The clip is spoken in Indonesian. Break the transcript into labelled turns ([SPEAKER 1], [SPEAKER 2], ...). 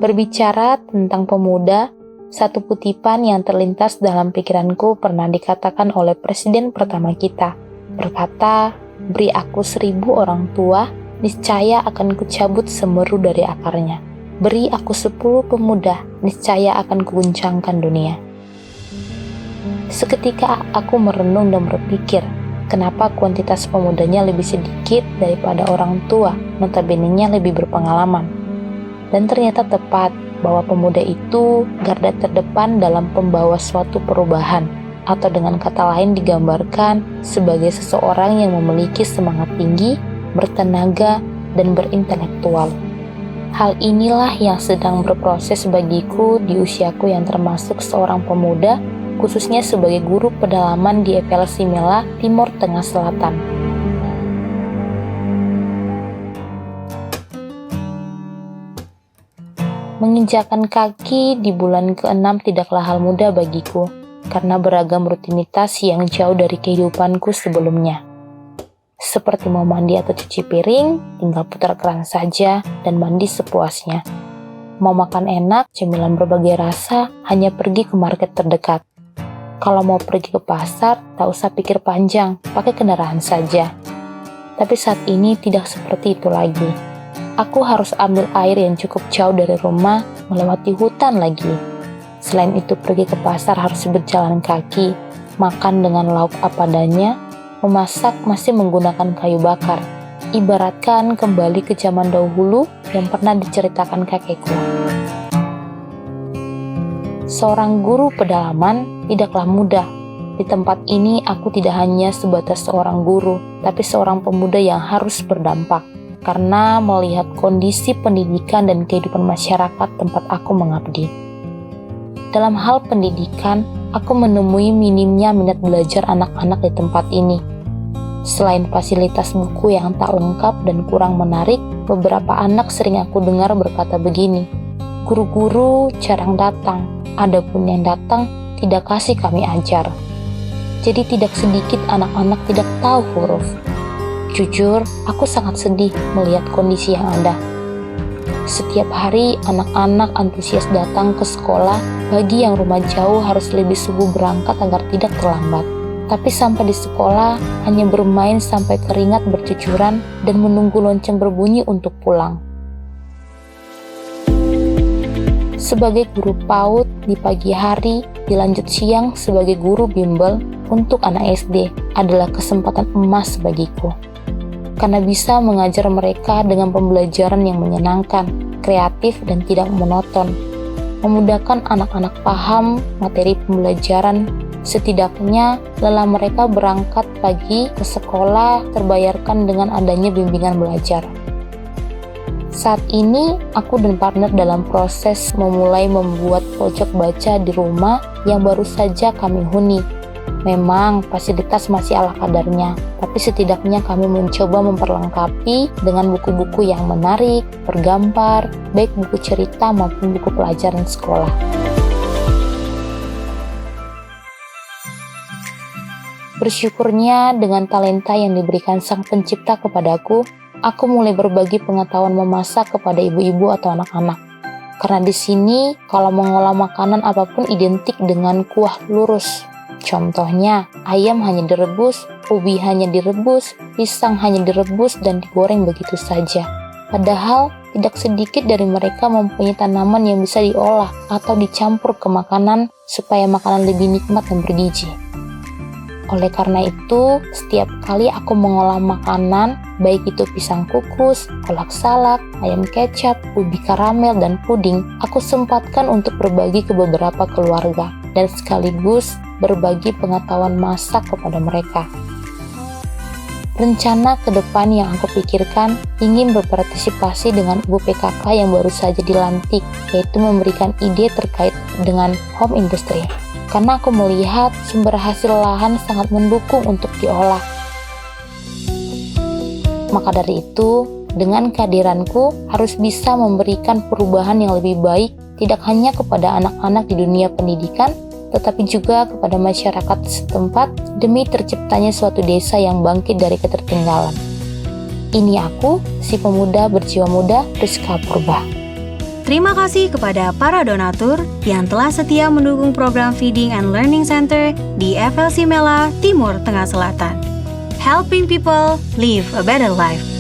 [SPEAKER 1] Berbicara tentang pemuda, satu kutipan yang terlintas dalam pikiranku pernah dikatakan oleh presiden pertama kita. Berkata, "Beri aku 1000 orang tua, niscaya akan kucabut semeru dari akarnya. Beri aku 10 pemuda, niscaya akan kuguncangkan dunia." Seketika aku merenung dan berpikir, kenapa kuantitas pemudanya lebih sedikit daripada orang tua, notabene-nya lebih berpengalaman. Dan ternyata tepat bahwa pemuda itu garda terdepan dalam pembawa suatu perubahan, atau dengan kata lain digambarkan sebagai seseorang yang memiliki semangat tinggi, bertenaga, dan berintelektual. Hal inilah yang sedang berproses bagiku di usiaku yang termasuk seorang pemuda, khususnya sebagai guru pedalaman di FLC Mela, Timur Tengah Selatan. Menginjakkan kaki di bulan ke-6 tidaklah hal mudah bagiku, karena beragam rutinitas yang jauh dari kehidupanku sebelumnya. Seperti mau mandi atau cuci piring, tinggal putar keran saja dan mandi sepuasnya. Mau makan enak, cemilan berbagai rasa, hanya pergi ke market terdekat. Kalau mau pergi ke pasar, tak usah pikir panjang, pakai kendaraan saja. Tapi saat ini tidak seperti itu lagi. Aku harus ambil air yang cukup jauh dari rumah, melewati hutan lagi. Selain itu pergi ke pasar harus berjalan kaki, makan dengan lauk apa adanya, memasak masih menggunakan kayu bakar. Ibaratkan kembali ke zaman dahulu yang pernah diceritakan kakekku. Seorang guru pedalaman tidaklah mudah. Di tempat ini aku tidak hanya sebatas seorang guru, tapi seorang pemuda yang harus berdampak. Karena melihat kondisi pendidikan dan kehidupan masyarakat tempat aku mengabdi. Dalam hal pendidikan, aku menemui minimnya minat belajar anak-anak di tempat ini. Selain fasilitas buku yang tak lengkap dan kurang menarik, beberapa anak sering aku dengar berkata begini, "Guru-guru jarang datang. Adapun yang datang, tidak kasih kami ajar." Jadi tidak sedikit anak-anak tidak tahu huruf. Jujur, aku sangat sedih melihat kondisi yang ada. Setiap hari, anak-anak antusias datang ke sekolah, bagi yang rumah jauh harus lebih subuh berangkat agar tidak terlambat. Tapi sampai di sekolah, hanya bermain sampai keringat bercucuran dan menunggu lonceng berbunyi untuk pulang. Sebagai guru PAUD di pagi hari, dilanjut siang sebagai guru bimbel untuk anak SD adalah kesempatan emas bagiku. Karena bisa mengajar mereka dengan pembelajaran yang menyenangkan, kreatif, dan tidak monoton. Memudahkan anak-anak paham materi pembelajaran, setidaknya lelah mereka berangkat pagi ke sekolah terbayarkan dengan adanya bimbingan belajar. Saat ini, aku dan partner dalam proses memulai membuat pojok baca di rumah yang baru saja kami huni. Memang fasilitas masih ala kadarnya, tapi setidaknya kami mencoba memperlengkapi dengan buku-buku yang menarik, bergambar, baik buku cerita maupun buku pelajaran sekolah. Bersyukurnya dengan talenta yang diberikan Sang Pencipta kepadaku, aku mulai berbagi pengetahuan memasak kepada ibu-ibu atau anak-anak. Karena di sini, kalau mengolah makanan apapun identik dengan kuah lurus. Contohnya, ayam hanya direbus, ubi hanya direbus, pisang hanya direbus dan digoreng begitu saja. Padahal, tidak sedikit dari mereka mempunyai tanaman yang bisa diolah atau dicampur ke makanan supaya makanan lebih nikmat dan bergizi. Oleh karena itu, setiap kali aku mengolah makanan, baik itu pisang kukus, kolak salak, ayam kecap, ubi karamel, dan puding, aku sempatkan untuk berbagi ke beberapa keluarga, dan sekaligus berbagi pengetahuan masak kepada mereka. Rencana ke depan yang aku pikirkan ingin berpartisipasi dengan ibu PKK yang baru saja dilantik, yaitu memberikan ide terkait dengan home industry. Karena aku melihat sumber hasil lahan sangat mendukung untuk diolah. Maka dari itu, dengan kehadiranku harus bisa memberikan perubahan yang lebih baik tidak hanya kepada anak-anak di dunia pendidikan, tetapi juga kepada masyarakat setempat demi terciptanya suatu desa yang bangkit dari ketertinggalan. Ini aku, si pemuda berjiwa muda, Rizka Purba.
[SPEAKER 2] Terima kasih kepada para donatur yang telah setia mendukung program Feeding and Learning Center di FLC Mela, Timur Tengah Selatan. Helping people live a better life.